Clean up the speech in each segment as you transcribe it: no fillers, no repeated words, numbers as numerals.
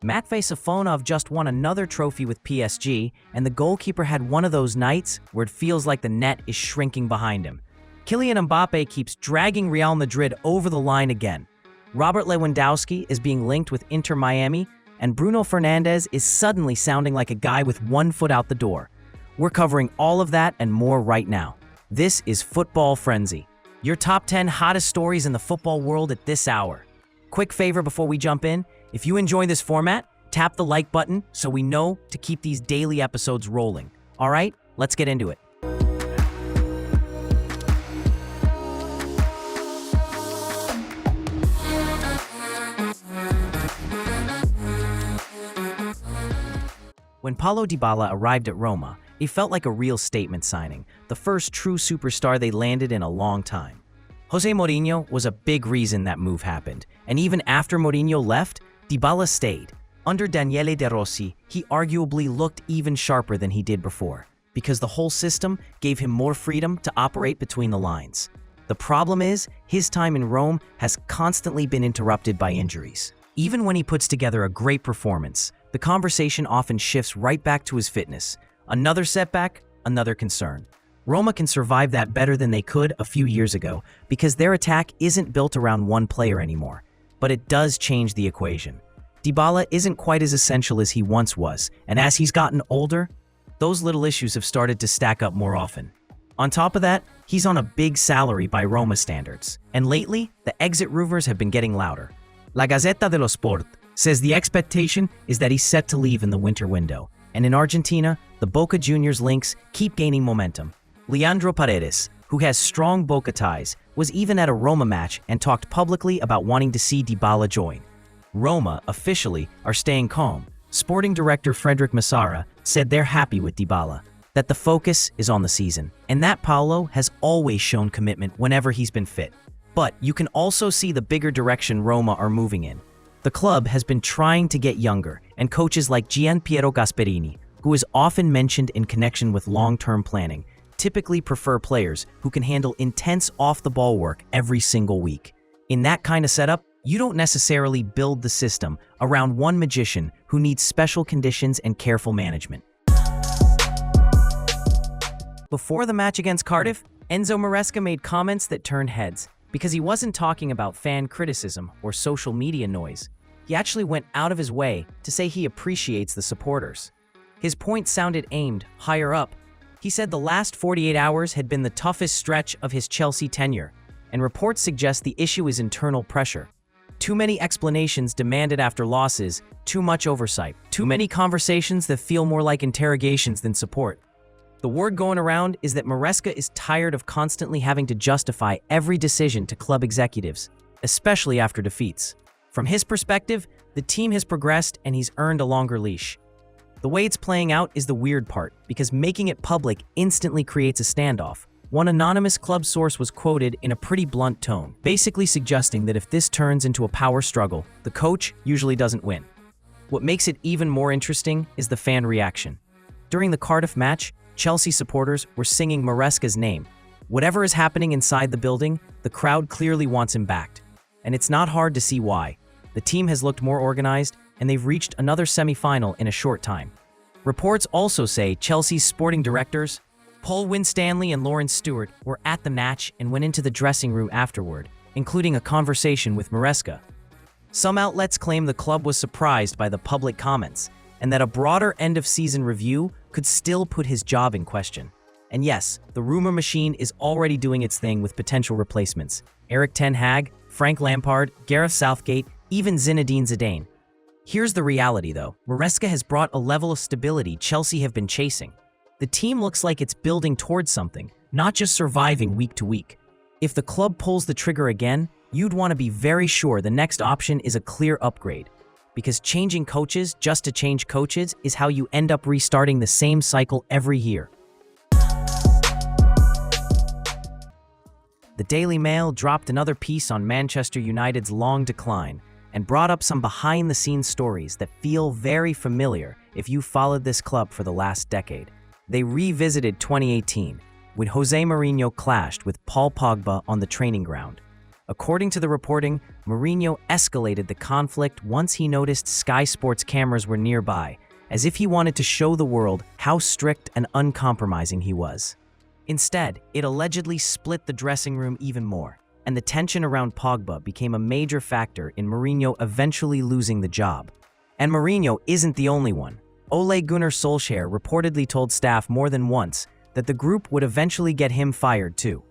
Matvey Safonov just won another trophy with PSG, and the goalkeeper had one of those nights where it feels like the net is shrinking behind him. Kylian Mbappé keeps dragging Real Madrid over the line again. Robert Lewandowski is being linked with Inter Miami, and Bruno Fernandes is suddenly sounding like a guy with one foot out the door. We're covering all of that and more right now. This is Football Frenzy, your top 10 hottest stories in the football world at this hour. Quick favor before we jump in, if you enjoy this format, tap the like button so we know to keep these daily episodes rolling. All right, let's get into it. When Paulo Dybala arrived at Roma, it felt like a real statement signing, the first true superstar they landed in a long time. Jose Mourinho was a big reason that move happened, and even after Mourinho left, Dybala stayed. Under Daniele De Rossi, he arguably looked even sharper than he did before, because the whole system gave him more freedom to operate between the lines. The problem is, his time in Rome has constantly been interrupted by injuries. Even when he puts together a great performance, the conversation often shifts right back to his fitness. Another setback, another concern. Roma can survive that better than they could a few years ago because their attack isn't built around one player anymore. But it does change the equation. Dybala isn't quite as essential as he once was, and as he's gotten older, those little issues have started to stack up more often. On top of that, he's on a big salary by Roma standards, and lately, the exit rumors have been getting louder. La Gazzetta dello Sport says the expectation is that he's set to leave in the winter window, and in Argentina, the Boca Juniors links keep gaining momentum. Leandro Paredes, who has strong Boca ties, was even at a Roma match and talked publicly about wanting to see Dybala join. Roma, officially, are staying calm. Sporting director Frederic Massara said they're happy with Dybala, that the focus is on the season, and that Paulo has always shown commitment whenever he's been fit. But you can also see the bigger direction Roma are moving in. The club has been trying to get younger, and coaches like Gianpiero Gasperini, who is often mentioned in connection with long-term planning, typically prefer players who can handle intense off-the-ball work every single week. In that kind of setup, you don't necessarily build the system around one magician who needs special conditions and careful management. Before the match against Cardiff, Enzo Maresca made comments that turned heads because he wasn't talking about fan criticism or social media noise. He actually went out of his way to say he appreciates the supporters. His point sounded aimed higher up. He said the last 48 hours had been the toughest stretch of his Chelsea tenure, and reports suggest the issue is internal pressure. Too many explanations demanded after losses, too much oversight, too many conversations that feel more like interrogations than support. The word going around is that Maresca is tired of constantly having to justify every decision to club executives, especially after defeats. From his perspective, the team has progressed and he's earned a longer leash. The way it's playing out is the weird part, because making it public instantly creates a standoff. One anonymous club source was quoted in a pretty blunt tone, basically suggesting that if this turns into a power struggle, the coach usually doesn't win. What makes it even more interesting is the fan reaction. During the Cardiff match, Chelsea supporters were singing Maresca's name. Whatever is happening inside the building, the crowd clearly wants him backed. And it's not hard to see why. The team has looked more organized, and they've reached another semi-final in a short time. Reports also say Chelsea's sporting directors, Paul Winstanley and Lawrence Stewart, were at the match and went into the dressing room afterward, including a conversation with Maresca. Some outlets claim the club was surprised by the public comments, and that a broader end-of-season review could still put his job in question. And yes, the rumor machine is already doing its thing with potential replacements. Erik ten Hag, Frank Lampard, Gareth Southgate, even Zinedine Zidane. Here's the reality though, Maresca has brought a level of stability Chelsea have been chasing. The team looks like it's building towards something, not just surviving week to week. If the club pulls the trigger again, you'd want to be very sure the next option is a clear upgrade. Because changing coaches just to change coaches is how you end up restarting the same cycle every year. The Daily Mail dropped another piece on Manchester United's long decline and brought up some behind-the-scenes stories that feel very familiar if you followed this club for the last decade. They revisited 2018, when Jose Mourinho clashed with Paul Pogba on the training ground. According to the reporting, Mourinho escalated the conflict once he noticed Sky Sports cameras were nearby, as if he wanted to show the world how strict and uncompromising he was. Instead, it allegedly split the dressing room even more, and the tension around Pogba became a major factor in Mourinho eventually losing the job. And Mourinho isn't the only one. Ole Gunnar Solskjaer reportedly told staff more than once that the group would eventually get him fired too.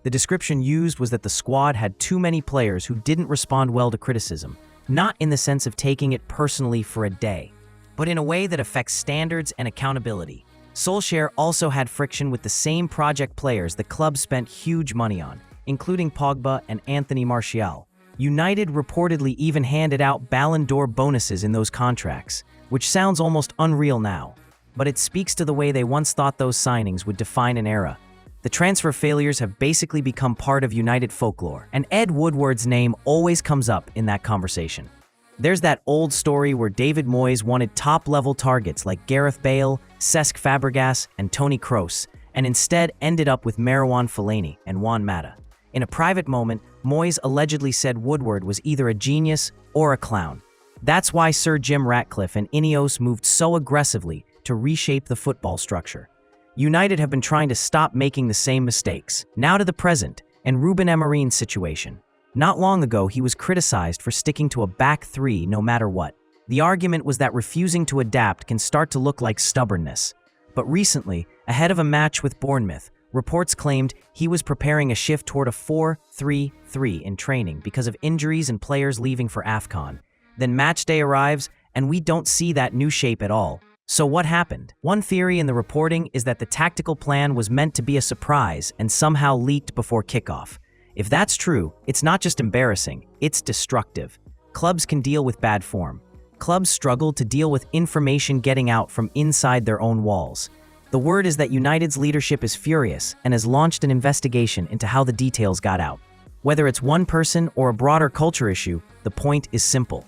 The description used was that the squad had too many players who didn't respond well to criticism, not in the sense of taking it personally for a day, but in a way that affects standards and accountability. Solskjaer also had friction with the same project players the club spent huge money on, including Pogba and Anthony Martial. United reportedly even handed out Ballon d'Or bonuses in those contracts, which sounds almost unreal now, but it speaks to the way they once thought those signings would define an era. The transfer failures have basically become part of United folklore, and Ed Woodward's name always comes up in that conversation. There's that old story where David Moyes wanted top-level targets like Gareth Bale, Cesc Fabregas, and Toni Kroos, and instead ended up with Marouane Fellaini and Juan Mata. In a private moment, Moyes allegedly said Woodward was either a genius or a clown. That's why Sir Jim Ratcliffe and Ineos moved so aggressively to reshape the football structure. United have been trying to stop making the same mistakes. Now to the present, and Ruben Amorim's situation. Not long ago, he was criticized for sticking to a back three no matter what. The argument was that refusing to adapt can start to look like stubbornness. But recently, ahead of a match with Bournemouth, reports claimed he was preparing a shift toward a 4-3-3 in training because of injuries and players leaving for AFCON. Then match day arrives, and we don't see that new shape at all. So what happened? One theory in the reporting is that the tactical plan was meant to be a surprise and somehow leaked before kickoff. If that's true, it's not just embarrassing, it's destructive. Clubs can deal with bad form. Clubs struggle to deal with information getting out from inside their own walls. The word is that United's leadership is furious and has launched an investigation into how the details got out. Whether it's one person or a broader culture issue, the point is simple.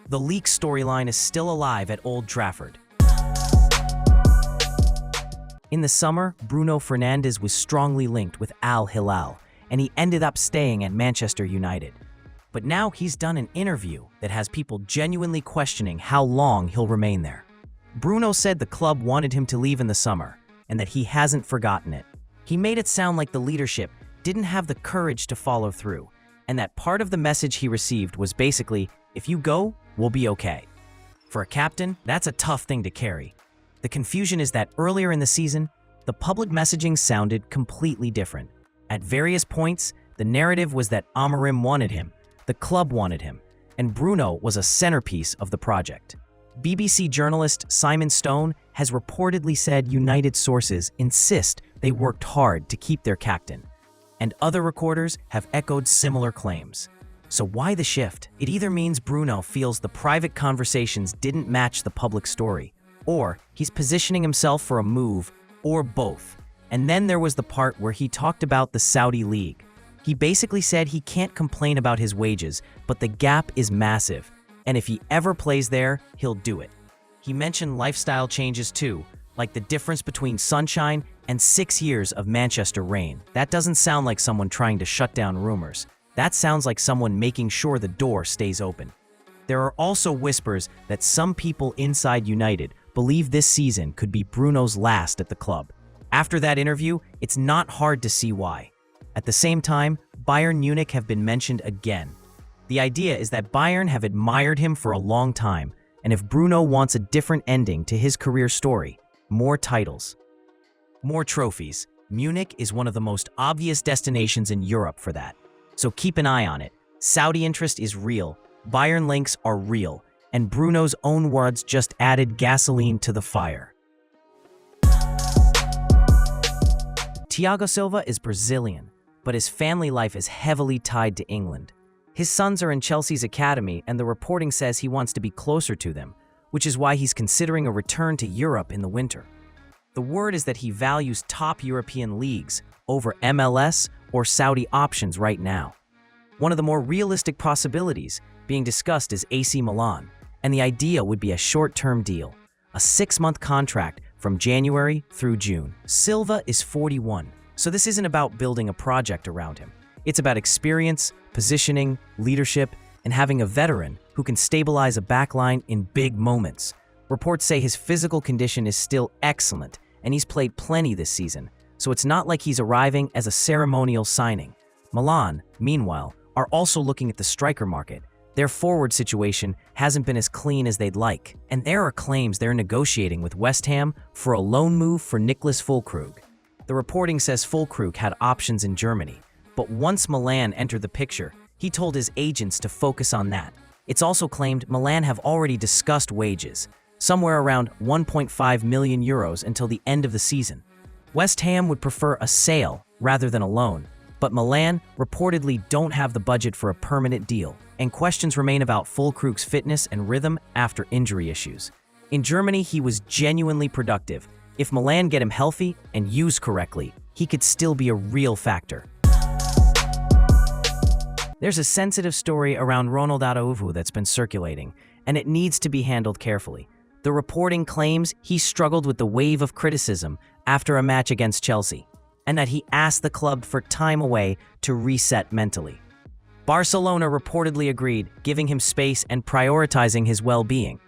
The leak storyline is still alive at Old Trafford. In the summer, Bruno Fernandes was strongly linked with Al Hilal, and he ended up staying at Manchester United. But now he's done an interview that has people genuinely questioning how long he'll remain there. Bruno said the club wanted him to leave in the summer, and that he hasn't forgotten it. He made it sound like the leadership didn't have the courage to follow through, and that part of the message he received was basically, if you go, we'll be okay. For a captain, that's a tough thing to carry. The confusion is that earlier in the season, the public messaging sounded completely different. At various points, the narrative was that Amorim wanted him, the club wanted him, and Bruno was a centerpiece of the project. BBC journalist Simon Stone has reportedly said United sources insist they worked hard to keep their captain, and other reporters have echoed similar claims. So why the shift? It either means Bruno feels the private conversations didn't match the public story, or he's positioning himself for a move, or both. And then there was the part where he talked about the Saudi League. He basically said he can't complain about his wages, but the gap is massive, and if he ever plays there, he'll do it. He mentioned lifestyle changes too, like the difference between sunshine and 6 years of Manchester rain. That doesn't sound like someone trying to shut down rumors. That sounds like someone making sure the door stays open. There are also whispers that some people inside United believe this season could be Bruno's last at the club. After that interview, it's not hard to see why. At the same time, Bayern Munich have been mentioned again. The idea is that Bayern have admired him for a long time, and if Bruno wants a different ending to his career story, more titles, more trophies, Munich is one of the most obvious destinations in Europe for that. So keep an eye on it. Saudi interest is real, Bayern links are real, and Bruno's own words just added gasoline to the fire. Thiago Silva is Brazilian, but his family life is heavily tied to England. His sons are in Chelsea's academy, and the reporting says he wants to be closer to them, which is why he's considering a return to Europe in the winter. The word is that he values top European leagues over MLS or Saudi options right now. One of the more realistic possibilities being discussed is AC Milan, and the idea would be a short-term deal, a 6-month contract from January through June. Silva is 41, so this isn't about building a project around him. It's about experience, positioning, leadership, and having a veteran who can stabilize a backline in big moments. Reports say his physical condition is still excellent, and he's played plenty this season, so it's not like he's arriving as a ceremonial signing. Milan, meanwhile, are also looking at the striker market. Their forward situation hasn't been as clean as they'd like, and there are claims they're negotiating with West Ham for a loan move for Niklas Füllkrug. The reporting says Füllkrug had options in Germany, but once Milan entered the picture, he told his agents to focus on that. It's also claimed Milan have already discussed wages, somewhere around 1.5 million euros until the end of the season. West Ham would prefer a sale rather than a loan, but Milan reportedly don't have the budget for a permanent deal, and questions remain about Füllkrug's fitness and rhythm after injury issues. In Germany, he was genuinely productive. If Milan get him healthy and used correctly, he could still be a real factor. There's a sensitive story around Ronald Araujo that's been circulating, and it needs to be handled carefully. The reporting claims he struggled with the wave of criticism after a match against Chelsea, and that he asked the club for time away to reset mentally. Barcelona reportedly agreed, giving him space and prioritizing his well-being.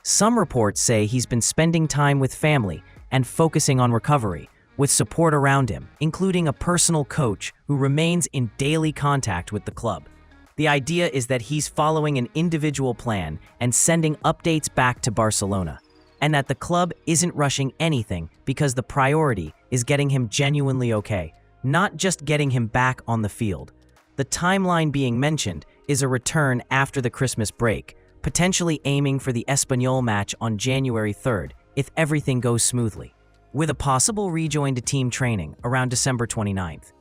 Some reports say he's been spending time with family and focusing on recovery, with support around him, including a personal coach who remains in daily contact with the club. The idea is that he's following an individual plan and sending updates back to Barcelona, and that the club isn't rushing anything because the priority is getting him genuinely okay, not just getting him back on the field. The timeline being mentioned is a return after the Christmas break, potentially aiming for the Espanyol match on January 3rd if everything goes smoothly, with a possible rejoin to team training around December 29th.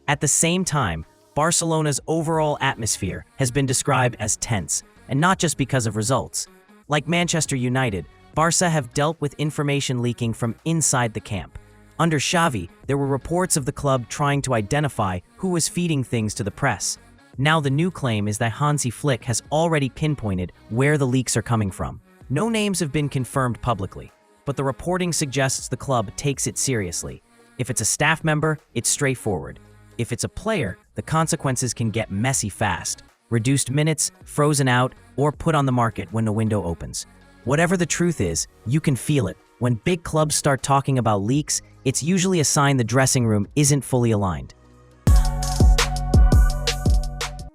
At the same time, Barcelona's overall atmosphere has been described as tense, and not just because of results. Like Manchester United, Barca have dealt with information leaking from inside the camp. Under Xavi, there were reports of the club trying to identify who was feeding things to the press. Now the new claim is that Hansi Flick has already pinpointed where the leaks are coming from. No names have been confirmed publicly, but the reporting suggests the club takes it seriously. If it's a staff member, it's straightforward. If it's a player, the consequences can get messy fast. Reduced minutes, frozen out, or put on the market when the window opens. Whatever the truth is, you can feel it. When big clubs start talking about leaks, it's usually a sign the dressing room isn't fully aligned.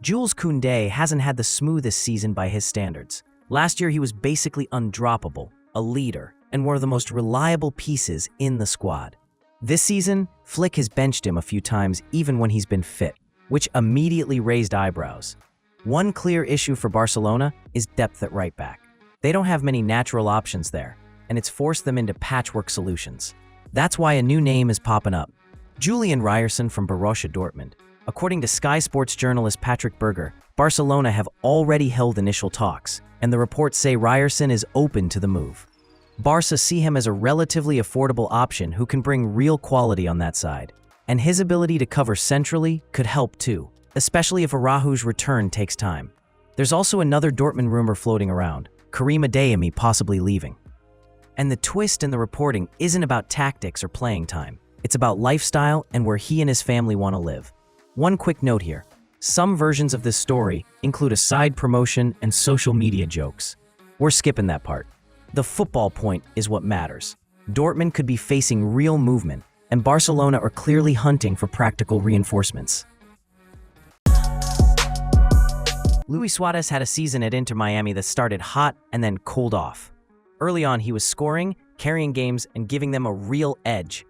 Jules Koundé hasn't had the smoothest season by his standards. Last year he was basically undroppable, a leader, and one of the most reliable pieces in the squad. This season, Flick has benched him a few times even when he's been fit, which immediately raised eyebrows. One clear issue for Barcelona is depth at right back. They don't have many natural options there, and it's forced them into patchwork solutions. That's why a new name is popping up: Julian Ryerson from Borussia Dortmund. According to Sky Sports journalist Patrick Berger, Barcelona have already held initial talks, and the reports say Ryerson is open to the move. Barca see him as a relatively affordable option who can bring real quality on that side, and his ability to cover centrally could help too, especially if Araujo's return takes time. There's also another Dortmund rumor floating around: Karim Adeyemi possibly leaving. And the twist in the reporting isn't about tactics or playing time. It's about lifestyle and where he and his family want to live. One quick note here: some versions of this story include a side promotion and social media jokes. We're skipping that part. The football point is what matters. Dortmund could be facing real movement, and Barcelona are clearly hunting for practical reinforcements. Luis Suarez had a season at Inter Miami that started hot and then cooled off. Early on, he was scoring, carrying games, and giving them a real edge.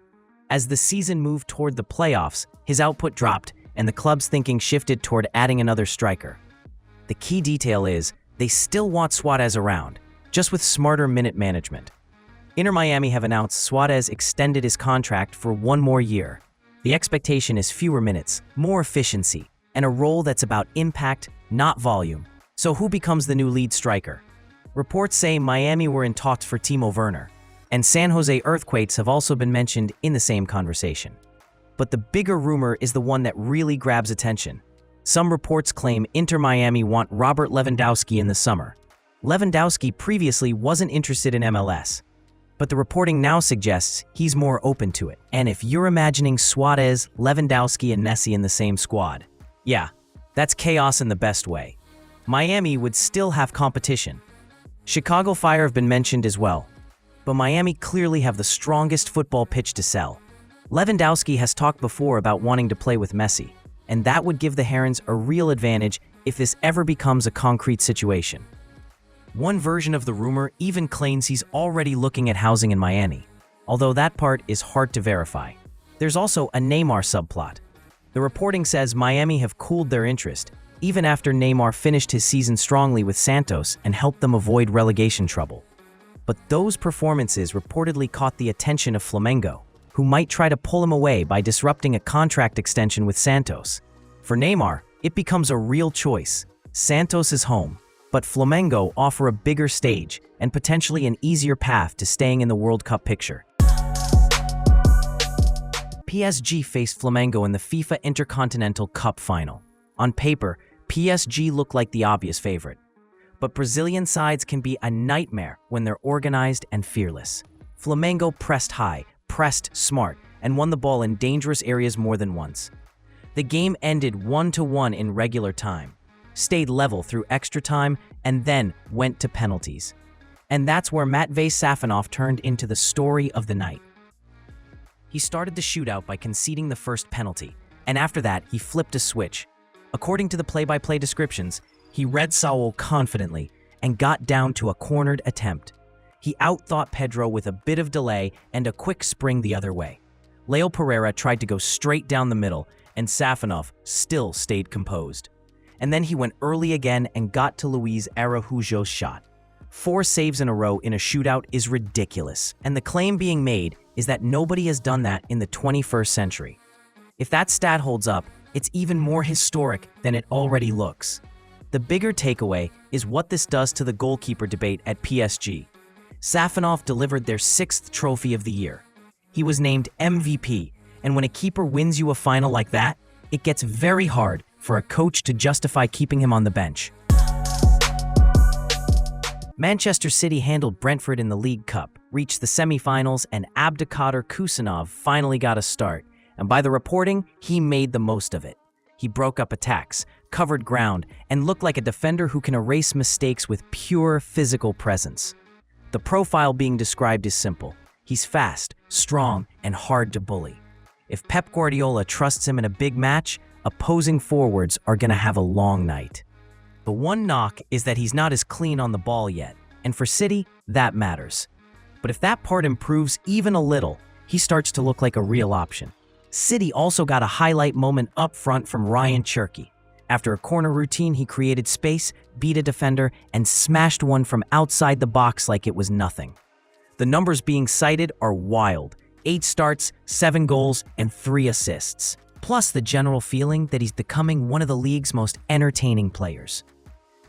As the season moved toward the playoffs, his output dropped, and the club's thinking shifted toward adding another striker. The key detail is, they still want Suarez around, just with smarter minute management. Inter Miami have announced Suarez extended his contract for one more year. The expectation is fewer minutes, more efficiency, and a role that's about impact, not volume. So who becomes the new lead striker? Reports say Miami were in talks for Timo Werner, and San Jose Earthquakes have also been mentioned in the same conversation. But the bigger rumor is the one that really grabs attention. Some reports claim Inter Miami want Robert Lewandowski in the summer. Lewandowski previously wasn't interested in MLS, but the reporting now suggests he's more open to it. And if you're imagining Suarez, Lewandowski, and Messi in the same squad, Yeah, that's chaos in the best way. Miami would still have competition. Chicago Fire have been mentioned as well, but Miami clearly have the strongest football pitch to sell. Lewandowski has talked before about wanting to play with Messi, and that would give the Herons a real advantage if this ever becomes a concrete situation. One version of the rumor even claims he's already looking at housing in Miami, although that part is hard to verify. There's also a Neymar subplot. The reporting says Miami have cooled their interest, even after Neymar finished his season strongly with Santos and helped them avoid relegation trouble. But those performances reportedly caught the attention of Flamengo, who might try to pull him away by disrupting a contract extension with Santos. For Neymar, it becomes a real choice. Santos is home, but Flamengo offer a bigger stage and potentially an easier path to staying in the World Cup picture. PSG faced Flamengo in the FIFA Intercontinental Cup final. On paper, PSG looked like the obvious favorite. But Brazilian sides can be a nightmare when they're organized and fearless. Flamengo pressed high, pressed smart, and won the ball in dangerous areas more than once. The game ended 1-1 in regular time, stayed level through extra time, and then went to penalties. And that's where Matvey Safonov turned into the story of the night. He started the shootout by conceding the first penalty, and after that, he flipped a switch. According to the play-by-play descriptions, he read Saul confidently and got down to a cornered attempt. He outthought Pedro with a bit of delay and a quick spring the other way. Leo Pereira tried to go straight down the middle, and Safonov still stayed composed. And then he went early again and got to Luis Araujo's shot. 4 saves in a row in a shootout is ridiculous, and the claim being made is that nobody has done that in the 21st century. If that stat holds up, it's even more historic than it already looks. The bigger takeaway is what this does to the goalkeeper debate at PSG. Safonov delivered their 6th trophy of the year. He was named MVP, and when a keeper wins you a final like that, it gets very hard for a coach to justify keeping him on the bench. Manchester City handled Brentford in the League Cup, reached the semi-finals, and KHUSANOV finally got a start, and by the reporting, he made the most of it. He broke up attacks, covered ground, and looked like a defender who can erase mistakes with pure physical presence. The profile being described is simple. He's fast, strong, and hard to bully. If Pep Guardiola trusts him in a big match, opposing forwards are going to have a long night. The one knock is that he's not as clean on the ball yet, and for City, that matters. But if that part improves even a little, he starts to look like a real option. City also got a highlight moment up front from Ryan Cherki. After a corner routine, he created space, beat a defender, and smashed one from outside the box like it was nothing. The numbers being cited are wild. 8 starts, 7 goals, and 3 assists. Plus the general feeling that he's becoming one of the league's most entertaining players.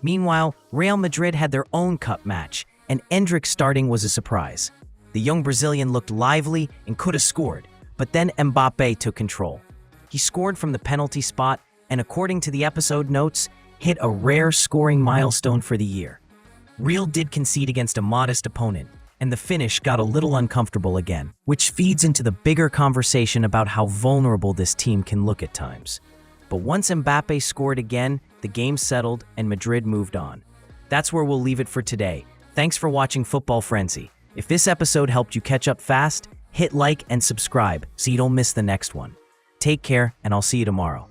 Meanwhile, Real Madrid had their own cup match, and Endrick starting was a surprise. The young Brazilian looked lively and could have scored, but then Mbappé took control. He scored from the penalty spot, and according to the episode notes, hit a rare scoring milestone for the year. Real did concede against a modest opponent, and the finish got a little uncomfortable again, which feeds into the bigger conversation about how vulnerable this team can look at times. But once Mbappé scored again, the game settled and Madrid moved on. That's where we'll leave it for today. Thanks for watching Football Frenzy. If this episode helped you catch up fast, hit like and subscribe so you don't miss the next one. Take care, and I'll see you tomorrow.